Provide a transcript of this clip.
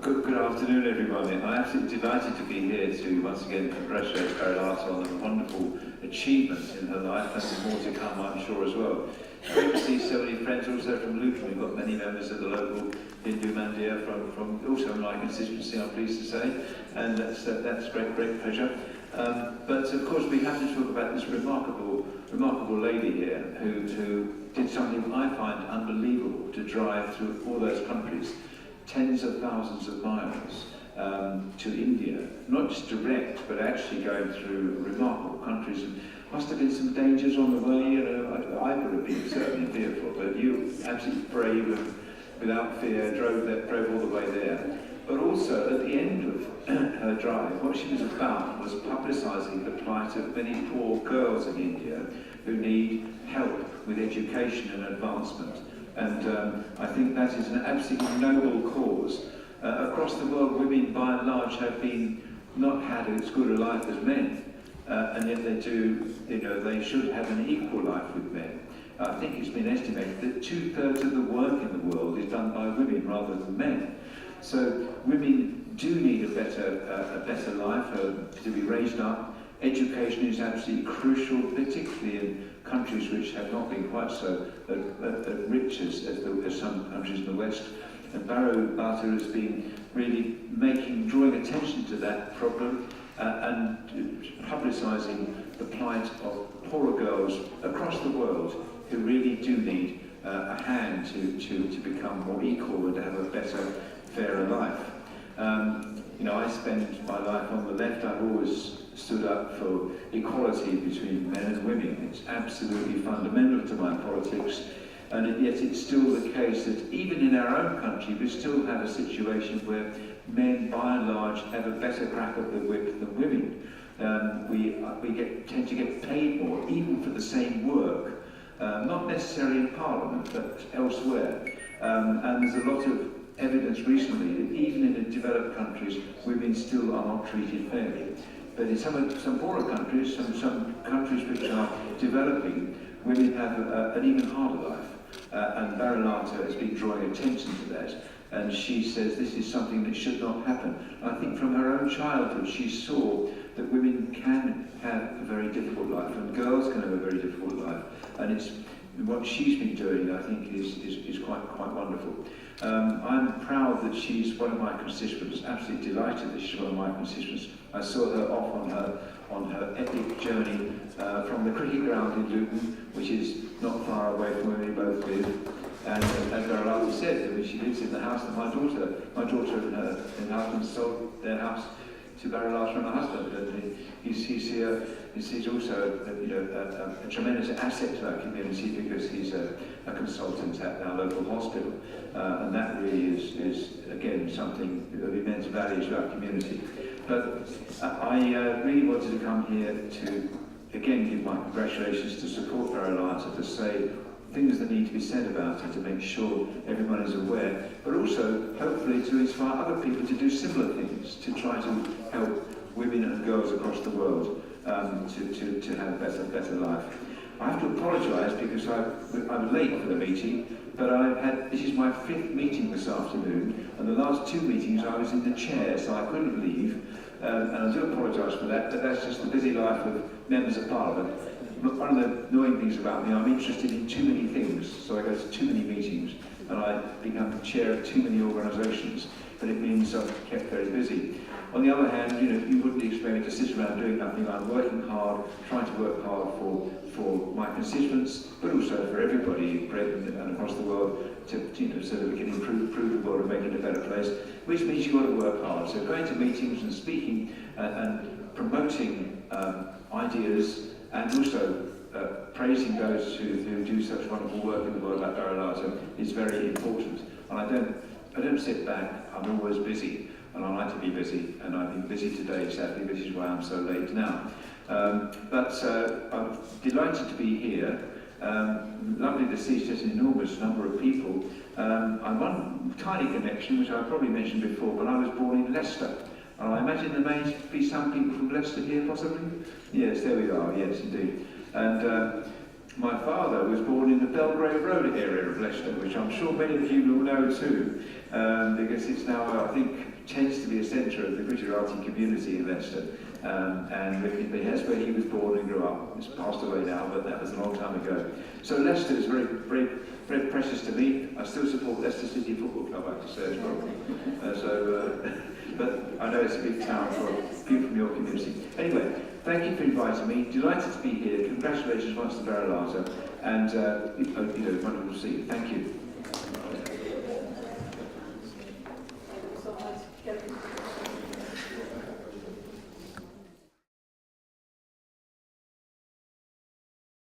Good afternoon, everybody. I'm absolutely delighted to be here to once again congratulate Bharulata on the wonderful achievements in her life, and there's more to come, I'm sure, as well. Great to see so many friends also from Luton. We've got many members of the local Hindu Mandir from also my constituency, I'm pleased to say, and that's great pleasure. But of course we have to talk about this remarkable lady here who did something I find unbelievable, to drive through all those countries, tens of thousands of miles to India, not just direct, but actually going through remarkable countries. And must have been some dangers on the way. You know, I would have been certainly fearful, but you absolutely brave and without fear drove all the way there. But also at the end of her drive, what she was about was publicising the plight of many poor girls in India who need help with education and advancement. And I think that is an absolutely noble cause. Across the world, women by and large have not had as good a life as men, and yet they do, you know, they should have an equal life with men. I think it's been estimated that 2/3 of the work in the world is done by women rather than men. So women do need a better life, to be raised up. Education is absolutely crucial, particularly in countries which have not been quite so rich as some countries in the West. And Bharulata has been really drawing attention to that problem and publicising the plight of poorer girls across the world who really do need a hand to become more equal and to have a better, fairer life. You know, I spend my life on the left. I've always stood up for equality between men and women. It's absolutely fundamental to my politics, and yet it's still the case that even in our own country we still have a situation where men by and large have a better crack of the whip than women. We tend to get paid more, even for the same work, not necessarily in Parliament, but elsewhere. And there's a lot of evidence recently that even in the developed countries, women still are not treated fairly. But in some poorer countries, some countries which are developing, women have an even harder life. And Bharulata has been drawing attention to that. And she says this is something that should not happen. I think from her own childhood, she saw that women can have a very difficult life, and girls can have a very difficult life. And what she's been doing, I think, is quite wonderful. I'm proud that she's one of my constituents, absolutely delighted that she's one of my constituents. I saw her off on her epic journey from the cricket ground in Luton, which is not far away from where we both live. And as Bharulata said, that she lives in the house that my daughter and her husband sold their house to Bharulata and her husband. And he's also a tremendous asset to our community because he's a consultant at our local hospital. And that really is again, something of immense value to our community. But I really wanted to come here to, again, give my congratulations, to support Bharulata, to say things that need to be said about it, to make sure everyone is aware, but also, hopefully, to inspire other people to do similar things, to try to help women and girls across the world to have a better life. I have to apologise because I'm late for the meeting, but this is my 5th meeting this afternoon, and the last 2 meetings I was in the chair, so I couldn't leave, and I do apologise for that, but that's just the busy life of members of Parliament. One of the annoying things about me, I'm interested in too many things, so I go to too many meetings, and I become chair of too many organisations, but it means I'm kept very busy. On the other hand, you know, you wouldn't expect me to sit around doing nothing. I'm working hard, trying to work hard for my constituents, but also for everybody in Britain and across the world, so that we can improve the world and make it a better place, which means you've got to work hard. So going to meetings and speaking and promoting ideas, and also praising those who do such wonderful work in the world like Bharulata is very important. And I don't sit back, I'm always busy, and I like to be busy, and I've been busy today, sadly, which is why I'm so late now. But I'm delighted to be here. Lovely to see such an enormous number of people. I'm one tiny connection, which I probably mentioned before, but I was born in Leicester. I imagine there may be some people from Leicester here, possibly? Yes, there we are, yes, indeed. And My father was born in the Belgrave Road area of Leicester, which I'm sure many of you will know too, because it's now, I think, tends to be a centre of the Gujarati community in Leicester. And that's where he was born and grew up. He's passed away now, but that was a long time ago. So Leicester is very, very, very precious to me. I still support Leicester City Football Club, I have to say as well. But I know it's a big town for people from your community. Anyway, thank you for inviting me. Delighted to be here. Congratulations once to Bharulata, and wonderful to see you. Thank you.